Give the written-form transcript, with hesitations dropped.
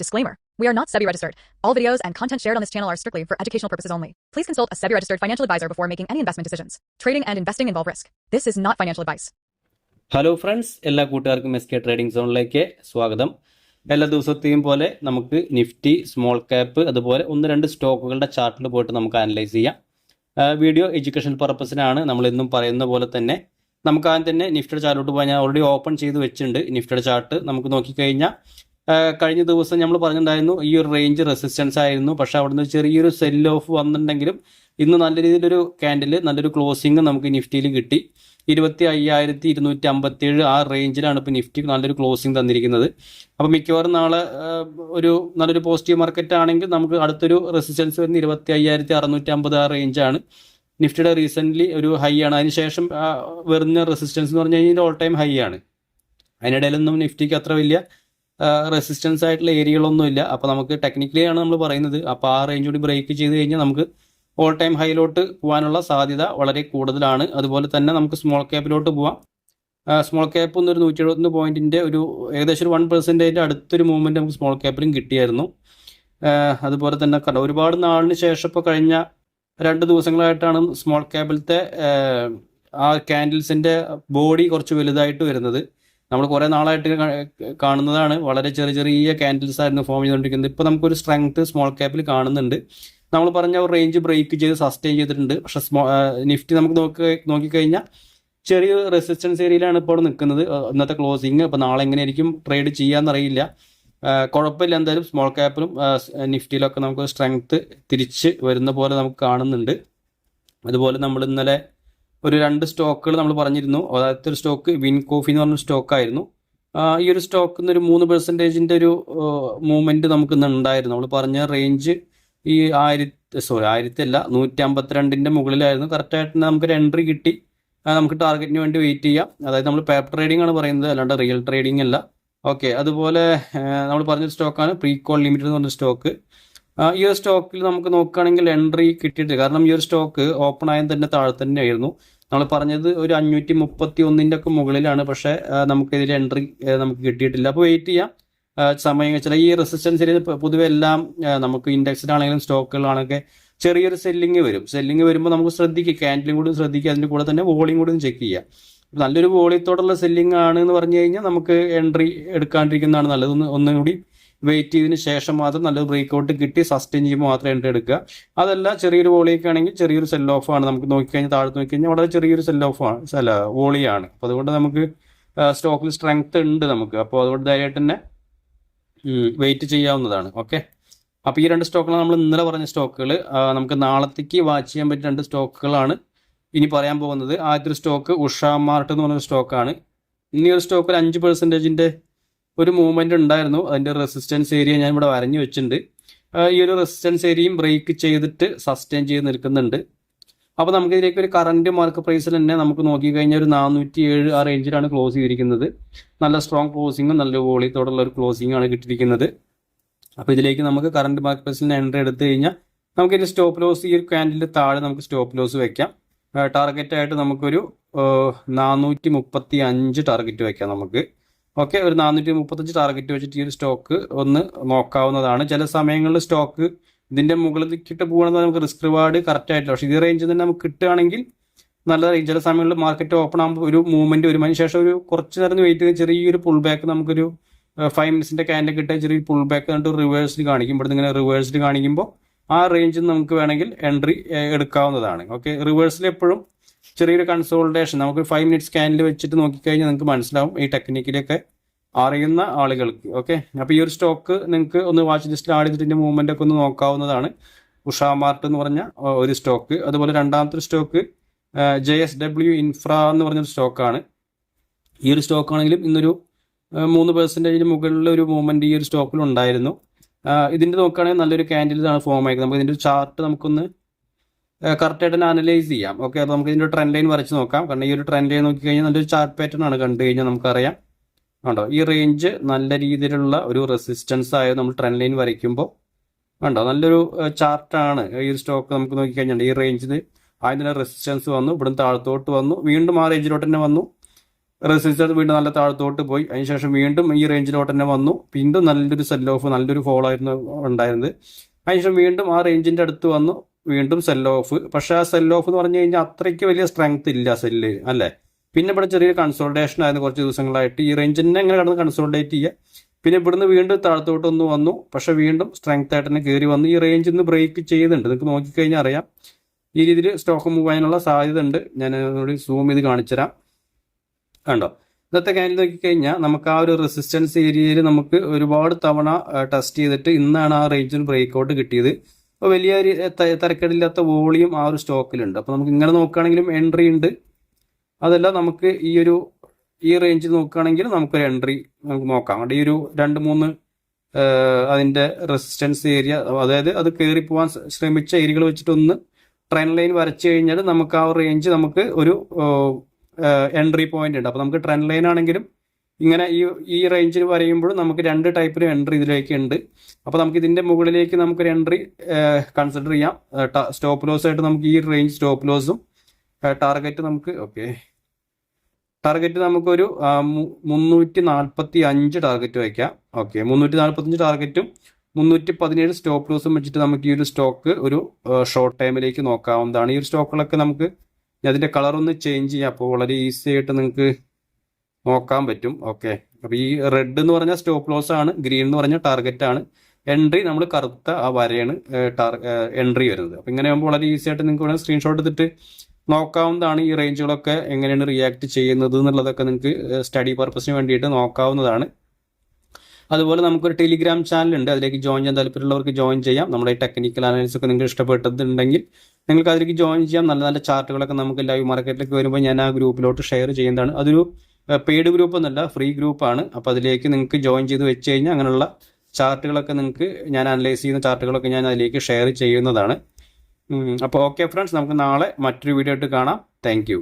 Disclaimer. We are not SEBI registered. All videos and content shared on this channel are strictly for educational purposes only. Please consult a SEBI registered financial advisor before making any investment decisions. Trading and investing involve risk. This is not financial advice. Hello friends, എല്ലാ കൂട്ടുകാർക്കും SK trading സോണിലേക്ക് സ്വാഗതം. എല്ലാ ദിവസത്തെയും പോലെ നമുക്ക് Nifty, small cap, അതുപോലെ ഒന്ന് രണ്ട് സ്റ്റോക്കുകളുടെ ചാർട്ടിൽ പോയിട്ട് നമുക്ക് അനലൈസ് ചെയ്യാം. വീഡിയോ എഡ്യൂക്കേഷൻ പർപ്പസിനാണ്. നമ്മൾ എന്നും പറയുന്ന പോലെ തന്നെ നമുക്ക് ആദ്യം തന്നെ നിഫ്റ്റിയുടെ ചാർട്ടിലോട്ട് പോയാൽ ഞാൻ ഓൾറെഡി ഓപ്പൺ ചെയ്ത് വെച്ചിട്ടുണ്ട്. നിഫ്റ്റിയുടെ ചാർട്ട് നമുക്ക് നോക്കിക്കഴിഞ്ഞാൽ കഴിഞ്ഞ ദിവസം നമ്മൾ പറഞ്ഞിട്ടുണ്ടായിരുന്നു ഈ ഒരു റേഞ്ച് റെസിസ്റ്റൻസ് ആയിരുന്നു. പക്ഷേ അവിടുന്ന് ചെറിയൊരു സെൽ ഓഫ് വന്നിട്ടുണ്ടെങ്കിലും ഇന്ന് നല്ല രീതിയിലൊരു ക്യാൻഡിൽ നല്ലൊരു ക്ലോസിങ് നമുക്ക് നിഫ്റ്റിയിൽ കിട്ടി. 25,257 ആ റേഞ്ചിലാണ് ഇപ്പോൾ നിഫ്റ്റി നല്ലൊരു ക്ലോസിങ് തന്നിരിക്കുന്നത്. അപ്പോൾ മിക്കവാറും നാളെ നല്ലൊരു പോസിറ്റീവ് മാർക്കറ്റ് ആണെങ്കിൽ നമുക്ക് അടുത്തൊരു റെസിസ്റ്റൻസ് വരുന്ന 25,650 ആ റേഞ്ചാണ്. നിഫ്റ്റിയുടെ റീസെൻ്റ്ലി ഒരു ഹൈ ആണ്. അതിനുശേഷം വരുന്ന റെസിസ്റ്റൻസ് എന്ന് പറഞ്ഞു കഴിഞ്ഞാൽ ഓൾ ടൈം ഹൈ ആണ്. അതിനിടയിലൊന്നും നിഫ്റ്റിക്ക് അത്ര വലിയ റെസിസ്റ്റൻസ് ആയിട്ടുള്ള ഏരിയകളൊന്നുമില്ല. അപ്പോൾ നമുക്ക് ടെക്നിക്കലി ആണ് നമ്മൾ പറയുന്നത്. അപ്പോൾ ആ റേഞ്ച് കൂടി ബ്രേക്ക് ചെയ്ത് കഴിഞ്ഞാൽ നമുക്ക് ഓൾ ടൈം ഹൈയിലോട്ട് പോകാനുള്ള സാധ്യത വളരെ കൂടുതലാണ്. അതുപോലെ തന്നെ നമുക്ക് സ്മോൾ ക്യാപ്പിലോട്ട് പോവാം. സ്മോൾ ക്യാപ്പ് എന്നൊരു 171 പോയിന്റിൻ്റെ ഒരു ഏകദേശം ഒരു 1% അടുത്തൊരു മൂവ്മെൻറ്റ് നമുക്ക് സ്മോൾ ക്യാപ്പിലും കിട്ടിയായിരുന്നു. അതുപോലെ തന്നെ ഒരുപാട് നാളിന് ശേഷം ഇപ്പോൾ കഴിഞ്ഞ 2 ദിവസങ്ങളായിട്ടാണ് സ്മോൾ ക്യാപ്പിലത്തെ ആ ക്യാൻഡിൽസിൻ്റെ ബോഡി കുറച്ച് വലുതായിട്ട് വരുന്നത്. നമ്മൾ കുറേ നാളായിട്ട് കാണുന്നതാണ്. വളരെ ചെറിയ ക്യാൻഡിൽസ് ആയിരുന്നു ഫോം ചെയ്തുകൊണ്ടിരിക്കുന്നത്. ഇപ്പോൾ നമുക്കൊരു സ്ട്രെങ്ത് സ്മോൾ ക്യാപ്പിൽ കാണുന്നുണ്ട്. നമ്മൾ പറഞ്ഞ ഒരു റേഞ്ച് ബ്രേക്ക് ചെയ്ത് സസ്റ്റെയിൻ ചെയ്തിട്ടുണ്ട്. പക്ഷേ നിഫ്റ്റി നമുക്ക് നോക്കിക്കഴിഞ്ഞാൽ ചെറിയ റെസിസ്റ്റൻസ് ഏരിയയിലാണ് ഇപ്പോൾ നിൽക്കുന്നത് ഇന്നത്തെ ക്ലോസിങ്. അപ്പോൾ നാളെ എങ്ങനെയായിരിക്കും ട്രേഡ് ചെയ്യാമെന്നറിയില്ല. കുഴപ്പമില്ല, എന്തായാലും സ്മോൾ ക്യാപ്പിലും നിഫ്റ്റിയിലൊക്കെ നമുക്ക് സ്ട്രെങ്ത് തിരിച്ച് വരുന്ന പോലെ നമുക്ക് കാണുന്നുണ്ട്. അതുപോലെ നമ്മൾ ഇന്നലെ ഒരു 2 സ്റ്റോക്കുകൾ നമ്മൾ പറഞ്ഞിരുന്നു. അതായത് ഒരു സ്റ്റോക്ക് വിൻകോഫി എന്ന് പറഞ്ഞ സ്റ്റോക്കായിരുന്നു. ഈ ഒരു സ്റ്റോക്കിൽ നിന്ന് ഒരു 3% ഒരു മൂവ്മെൻറ്റ് നമുക്ക് ഇന്ന് ഉണ്ടായിരുന്നു. നമ്മൾ പറഞ്ഞ റേഞ്ച് ഈ 1,152 മുകളിലായിരുന്നു. കറക്റ്റായിട്ട് നമുക്കൊരു എൻട്രി കിട്ടി. നമുക്ക് ടാർഗറ്റിന് വേണ്ടി വെയിറ്റ് ചെയ്യാം. അതായത് നമ്മൾ പേപ്പർ ട്രേഡിംഗ് ആണ് പറയുന്നത്, അല്ലാണ്ട് റിയൽ ട്രേഡിംഗ് അല്ല. ഓക്കെ, അതുപോലെ നമ്മൾ പറഞ്ഞൊരു സ്റ്റോക്കാണ് പ്രീകോൾ ലിമിറ്റഡ് എന്ന് പറഞ്ഞ സ്റ്റോക്ക്. ഈ ഒരു സ്റ്റോക്കിൽ നമുക്ക് നോക്കുകയാണെങ്കിൽ എൻട്രി കിട്ടിയിട്ട്, കാരണം ഈ ഒരു സ്റ്റോക്ക് ഓപ്പൺ ആയത് തന്നെ താഴെ തന്നെയായിരുന്നു. നമ്മൾ പറഞ്ഞത് ഒരു 531 ഒക്കെ മുകളിലാണ്. പക്ഷേ നമുക്കിതിൽ എൻട്രി നമുക്ക് കിട്ടിയിട്ടില്ല. അപ്പോൾ വെയിറ്റ് ചെയ്യാം. സമയം വെച്ചാൽ ഈ റെസിസ്റ്റൻസ് ഏരിയ പൊതുവെ എല്ലാം നമുക്ക് ഇൻഡെക്സിലാണെങ്കിലും സ്റ്റോക്കുകളാണെങ്കിൽ ചെറിയൊരു സെല്ലിങ് വരുമ്പോൾ നമുക്ക് ശ്രദ്ധിക്കുക, ക്യാൻഡിലും കൂടി ശ്രദ്ധിക്കുക. അതിൻ്റെ കൂടെ തന്നെ വോളിയും കൂടി ചെക്ക് ചെയ്യുക. നല്ലൊരു വോളിയത്തോടുള്ള സെല്ലിംഗ് ആണ് എന്ന് പറഞ്ഞു കഴിഞ്ഞാൽ നമുക്ക് എൻട്രി എടുക്കാണ്ടിരിക്കുന്നതാണ് നല്ലത്. ഒന്നും കൂടി വെയിറ്റ് ചെയ്തതിന് ശേഷം മാത്രം നല്ലൊരു ബ്രേക്ക് ഔട്ട് കിട്ടി സസ്റ്റെയിൻ ചെയ്യുമ്പോൾ മാത്രം എൻട്രി എടുക്കുക. അതല്ല ചെറിയൊരു വോളിയൊക്കെ ആണെങ്കിൽ ചെറിയൊരു സെൽ ഓഫ് ആണ്. നമുക്ക് നോക്കിക്കഴിഞ്ഞാൽ താഴത്ത് നോക്കിക്കഴിഞ്ഞാൽ വളരെ ചെറിയൊരു സെൽ ഓഫ് ആണ്, വോളിയാണ്. അപ്പോൾ അതുകൊണ്ട് നമുക്ക് സ്റ്റോക്കിൽ സ്ട്രെങ്ത് ഉണ്ട് നമുക്ക്. അപ്പോൾ അതുകൊണ്ട് ധൈര്യമായിട്ട് തന്നെ വെയിറ്റ് ചെയ്യാവുന്നതാണ്. ഓക്കെ, അപ്പോൾ ഈ 2 സ്റ്റോക്കുകളാണ് നമ്മൾ ഇന്നലെ പറഞ്ഞ സ്റ്റോക്കുകൾ. നമുക്ക് നാളത്തേക്ക് വാച്ച് ചെയ്യാൻ പറ്റിയ 2 സ്റ്റോക്കുകളാണ് ഇനി പറയാൻ പോകുന്നത്. ആദ്യത്തെ ഒരു സ്റ്റോക്ക് ഉഷാമാർട്ട് എന്ന് പറഞ്ഞൊരു സ്റ്റോക്കാണ്. ഇനി ഒരു സ്റ്റോക്കിൽ 5% ഒരു മൂവ്മെൻറ്റ് ഉണ്ടായിരുന്നു. അതിൻ്റെ റെസിസ്റ്റൻസ് ഏരിയ ഞാൻ ഇവിടെ വരഞ്ഞു വെച്ചിട്ടുണ്ട്. ഈ ഒരു റെസിസ്റ്റൻസ് ഏരിയയും ബ്രേക്ക് ചെയ്തിട്ട് സസ്റ്റെയിൻ ചെയ്ത് നിൽക്കുന്നുണ്ട്. അപ്പോൾ നമുക്കിതിലേക്ക് ഒരു കറൻറ്റ് മാർക്ക് പ്രൈസിൽ തന്നെ നമുക്ക് നോക്കിക്കഴിഞ്ഞാൽ ഒരു 407 ആ റേഞ്ചിലാണ് ക്ലോസ് ചെയ്തിരിക്കുന്നത്. നല്ല സ്ട്രോങ് ക്ലോസിങ്ങും നല്ല വോളിയത്തോടുള്ള ഒരു ക്ലോസിംഗ് ആണ് കിട്ടിയിരിക്കുന്നത്. അപ്പോൾ ഇതിലേക്ക് നമുക്ക് കറൻറ്റ് മാർക്ക് പ്രൈസിൽ എൻട്രി എടുത്തു കഴിഞ്ഞാൽ നമുക്കിതിൻ്റെ സ്റ്റോപ്പ് ലോസ് ഈ ഒരു ക്യാൻഡിലിൻ്റെ താഴെ നമുക്ക് സ്റ്റോപ്പ് ലോസ് വെക്കാം. ടാർഗറ്റായിട്ട് നമുക്കൊരു 435 ടാർഗറ്റ് വെക്കാം നമുക്ക്. ഓക്കെ, ഒരു 435 ടാർഗറ്റ് വെച്ചിട്ട് ഈ ഒരു സ്റ്റോക്ക് ഒന്ന് നോക്കാവുന്നതാണ്. ചില സമയങ്ങളിൽ സ്റ്റോക്ക് ഇതിൻ്റെ മുകളിലേക്കിട്ട് പോകണമെന്ന് നമുക്ക് റിസ്ക് റിവാർഡ് കറക്റ്റ് ആയിട്ടില്ല. പക്ഷേ ഈ റേഞ്ചിൽ തന്നെ നമുക്ക് കിട്ടുകയാണെങ്കിൽ നല്ല റേഞ്ച്. ചില സമയങ്ങളിൽ മാർക്കറ്റ് ഓപ്പൺ ആകുമ്പോൾ ഒരു മൂവ്മെൻറ്റ് വരും. അതിന് ശേഷം ഒരു കുറച്ച് നേരം വെയിറ്റ് ചെയ്ത് ചെറിയൊരു പുൾ ബാക്ക് നമുക്കൊരു 5 മിനിറ്റ്സിൻ്റെ ക്യാൻഡിൽ കിട്ടിയ ചെറിയ പുൾ ബാക്ക് എന്നിട്ട് റിവേഴ്സിൽ കാണിക്കും. ഇവിടുന്ന് ഇങ്ങനെ റിവേഴ്സിൽ കാണിക്കുമ്പോൾ ആ റേഞ്ചിൽ നമുക്ക് വേണമെങ്കിൽ എൻട്രി എടുക്കാവുന്നതാണ്. ഓക്കെ, റിവേഴ്സിൽ എപ്പോഴും ചെറിയൊരു കൺസോൾട്ടേഷൻ നമുക്ക് 5 മിനിറ്റ്സ് ക്യാൻഡിൽ വെച്ചിട്ട് നോക്കിക്കഴിഞ്ഞാൽ നിങ്ങൾക്ക് മനസ്സിലാവും ഈ ടെക്നിക്കിലൊക്കെ അറിയുന്ന ആളുകൾക്ക്. ഓക്കെ, അപ്പോൾ ഈ ഒരു സ്റ്റോക്ക് നിങ്ങൾക്ക് ഒന്ന് വാച്ച് ലിസ്റ്റിൽ ആഡ് ചെയ്തിട്ട് ഇതിൻ്റെ മൂവ്മെൻ്റ് ഒക്കെ ഒന്ന് നോക്കാവുന്നതാണ്. ഉഷാമാർട്ട് എന്ന് പറഞ്ഞ ഒരു സ്റ്റോക്ക്. അതുപോലെ രണ്ടാമത്തെ സ്റ്റോക്ക് JSW ഇൻഫ്ര എന്ന് പറഞ്ഞൊരു സ്റ്റോക്കാണ്. ഈ ഒരു സ്റ്റോക്കാണെങ്കിലും ഇന്നൊരു 3% മുകളിലുള്ള ഒരു മൂവ്മെൻറ്റ് ഈ ഒരു സ്റ്റോക്കിൽ ഉണ്ടായിരുന്നു. ഇതിൻ്റെ നോക്കുകയാണെങ്കിൽ നല്ലൊരു ക്യാൻഡിലാണ് ഫോം ആയിരിക്കും. നമുക്ക് ഇതിൻ്റെ ചാർട്ട് നമുക്കൊന്ന് കറക്റ്റായിട്ട് തന്നെ അനലൈസ് ചെയ്യാം. ഓക്കെ, അപ്പോൾ നമുക്ക് ഇതിൻ്റെ ട്രെൻഡ് ലൈൻ വരച്ച് നോക്കാം. കാരണം ഈ ഒരു ട്രെൻഡ് ലൈൻ നോക്കിക്കഴിഞ്ഞാൽ നല്ലൊരു ചാർട്ട് പാറ്റേൺ ആണ്. കണ്ടു കഴിഞ്ഞാൽ നമുക്കറിയാം കണ്ടോ, ഈ റേഞ്ച് നല്ല രീതിയിലുള്ള ഒരു റെസിസ്റ്റൻസ് ആയത് നമ്മൾ ട്രെൻഡ് ലൈൻ വരയ്ക്കുമ്പോൾ കണ്ടോ നല്ലൊരു ചാർട്ടാണ്. ഈ ഒരു സ്റ്റോക്ക് നമുക്ക് നോക്കിക്കഴിഞ്ഞാൽ ഈ റേഞ്ചിൽ ആദ്യം തന്നെ റെസിസ്റ്റൻസ് വന്നു, ഇവിടുന്ന് താഴത്തോട്ട് വന്നു, വീണ്ടും ആ റേഞ്ചിലോട്ട് തന്നെ വന്നു, റെസിസ്റ്റൻസ് വീണ്ടും നല്ല താഴത്തോട്ട് പോയി. അതിനുശേഷം വീണ്ടും ഈ റേഞ്ചിലോട്ട് തന്നെ വന്നു. വീണ്ടും നല്ലൊരു സെൽ ഓഫ്, നല്ലൊരു ഫോൾ ആയിരുന്നു ഉണ്ടായിരുന്നത്. അതിനുശേഷം വീണ്ടും ആ റേഞ്ചിന്റെ അടുത്ത് വന്നു, വീണ്ടും സെൽ ഓഫ്. പക്ഷെ ആ സെൽ ഓഫ് എന്ന് പറഞ്ഞു കഴിഞ്ഞാൽ അത്രയ്ക്ക് വലിയ സ്ട്രെങ്ത് ഇല്ല സെല്ല്, അല്ലേ? പിന്നെ ഇവിടെ ചെറിയൊരു കൺസോൾട്ടേഷൻ ആയിരുന്നു കുറച്ച് ദിവസങ്ങളായിട്ട്. ഈ റേഞ്ചിനെ എങ്ങനെ കടന്ന് കൺസോൾട്ടേറ്റ് ചെയ്യുക. പിന്നെ ഇവിടുന്ന് വീണ്ടും താഴത്തോട്ടൊന്ന് വന്നു, പക്ഷെ വീണ്ടും സ്ട്രെങ്ത് ആയിട്ട് തന്നെ കയറി വന്നു. ഈ റേഞ്ചിൽ നിന്ന് ബ്രേക്ക് ചെയ്യുന്നുണ്ട്. നിങ്ങൾക്ക് നോക്കിക്കഴിഞ്ഞാൽ അറിയാം ഈ രീതിയിൽ സ്റ്റോക്ക് മൂവ് ചെയ്യാനുള്ള സാധ്യത ഉണ്ട്. ഞാൻ ഒന്നുകൂടി സൂം ചെയ്ത് കാണിച്ചുതരാം. കണ്ടോ, ഇന്നത്തെ ക്യാൻഡിൽ നോക്കിക്കഴിഞ്ഞാൽ നമുക്ക് ആ ഒരു റെസിസ്റ്റൻസ് ഏരിയയിൽ നമുക്ക് ഒരുപാട് തവണ ടെസ്റ്റ് ചെയ്തിട്ട് ഇന്നാണ് ആ റേഞ്ചിൽ ബ്രേക്ക് ഔട്ട് കിട്ടിയത്. അപ്പോൾ വലിയ തരക്കേടില്ലാത്ത വോളിയം ആ ഒരു സ്റ്റോക്കിലുണ്ട്. അപ്പോൾ നമുക്ക് ഇങ്ങനെ നോക്കുകയാണെങ്കിലും എൻട്രി ഉണ്ട്. അതല്ല നമുക്ക് ഈ റേഞ്ചിൽ നോക്കുകയാണെങ്കിൽ നമുക്കൊരു എൻട്രി നമുക്ക് നോക്കാം. അവിടെ ഈ ഒരു 2-3 അതിൻ്റെ റെസിസ്റ്റൻസ് ഏരിയ, അതായത് അത് കയറി പോകാൻ ശ്രമിച്ച ഏരിയകൾ വെച്ചിട്ടൊന്ന് ട്രെൻഡ് ലൈൻ വരച്ചു കഴിഞ്ഞാൽ നമുക്ക് ആ റേഞ്ച് നമുക്ക് ഒരു എൻട്രി പോയിന്റ് ഉണ്ട്. അപ്പോൾ നമുക്ക് ട്രെൻഡ് ലൈൻ ആണെങ്കിലും ഇങ്ങനെ ഈ റേഞ്ചിൽ വരയുമ്പോഴും നമുക്ക് 2 ടൈപ്പിൽ എൻട്രി ഇതിലേക്ക് ഉണ്ട്. അപ്പോൾ നമുക്ക് ഇതിൻ്റെ മുകളിലേക്ക് നമുക്കൊരു എൻട്രി കൺസിഡർ ചെയ്യാം. സ്റ്റോപ്പ് ലോസ് ആയിട്ട് നമുക്ക് ഈ റേഞ്ച് സ്റ്റോപ്പ് ലോസും ടാർഗറ്റ് നമുക്കൊരു 345 ടാർഗറ്റ് വയ്ക്കാം. ഓക്കെ, 345 ടാർഗറ്റും 317 സ്റ്റോപ്പ് ലോസും വെച്ചിട്ട് നമുക്ക് ഈ ഒരു സ്റ്റോക്ക് ഒരു ഷോർട്ട് ടൈമിലേക്ക് നോക്കാവുന്നതാണ്. ഈ ഒരു സ്റ്റോക്കുകളൊക്കെ നമുക്ക് അതിൻ്റെ കളറൊന്ന് ചേഞ്ച് ചെയ്യാം. അപ്പോൾ വളരെ ഈസി ആയിട്ട് നിങ്ങൾക്ക് നോക്കാൻ പറ്റും. ഓക്കെ, അപ്പോൾ ഈ റെഡ് എന്ന് പറഞ്ഞാൽ സ്റ്റോപ്പ് ലോസ് ആണ്, ഗ്രീൻ എന്ന് പറഞ്ഞാൽ ടാർഗറ്റ് ആണ്, എൻട്രി നമ്മൾ കറുത്ത ആ വരയാണ് എൻട്രി വരുന്നത്. അപ്പോൾ ഇങ്ങനെ ആകുമ്പോൾ വളരെ ഈസി ആയിട്ട് നിങ്ങൾക്ക് വേണമെങ്കിൽ സ്ക്രീൻഷോട്ട് എടുത്തിട്ട് നോക്കാവുന്നതാണ്. ഈ റേഞ്ചുകളൊക്കെ എങ്ങനെയാണ് റിയാക്ട് ചെയ്യുന്നത് എന്നുള്ളതൊക്കെ നിങ്ങൾക്ക് സ്റ്റഡി പർപ്പസിന് വേണ്ടിയിട്ട് നോക്കാവുന്നതാണ്. അതുപോലെ നമുക്കൊരു ടെലിഗ്രാം ചാനലുണ്ട്, അതിലേക്ക് ജോയിൻ ചെയ്യാൻ താല്പര്യമുള്ളവർക്ക് ജോയിൻ ചെയ്യാം. നമ്മുടെ ഈ ടെക്നിക്കൽ അനാലിസിസ് ഒക്കെ നിങ്ങൾക്ക് ഇഷ്ടപ്പെട്ടിട്ടുണ്ടെങ്കിൽ നിങ്ങൾക്ക് അതിലേക്ക് ജോയിൻ ചെയ്യാം. നല്ല നല്ല ചാർട്ടുകളൊക്കെ നമുക്ക് ലൈവ് മാർക്കറ്റിലേക്ക് വരുമ്പോൾ ഞാൻ ആ ഗ്രൂപ്പിലോട്ട് ഷെയർ ചെയ്യുന്നതാണ്. അതൊരു പെയ്ഡ് ഗ്രൂപ്പ് എന്നല്ല, ഫ്രീ ഗ്രൂപ്പാണ്. അപ്പോൾ അതിലേക്ക് നിങ്ങൾക്ക് ജോയിൻ ചെയ്ത് വെച്ച് കഴിഞ്ഞാൽ അങ്ങനെയുള്ള ചാർട്ടുകളൊക്കെ നിങ്ങൾക്ക്, ഞാൻ അനലൈസ് ചെയ്യുന്ന ചാർട്ടുകളൊക്കെ ഞാൻ അതിലേക്ക് ഷെയർ ചെയ്യുന്നതാണ്. അപ്പോൾ ഓക്കെ ഫ്രണ്ട്സ്, നമുക്ക് നാളെ മറ്റൊരു വീഡിയോ ആയിട്ട് കാണാം. താങ്ക്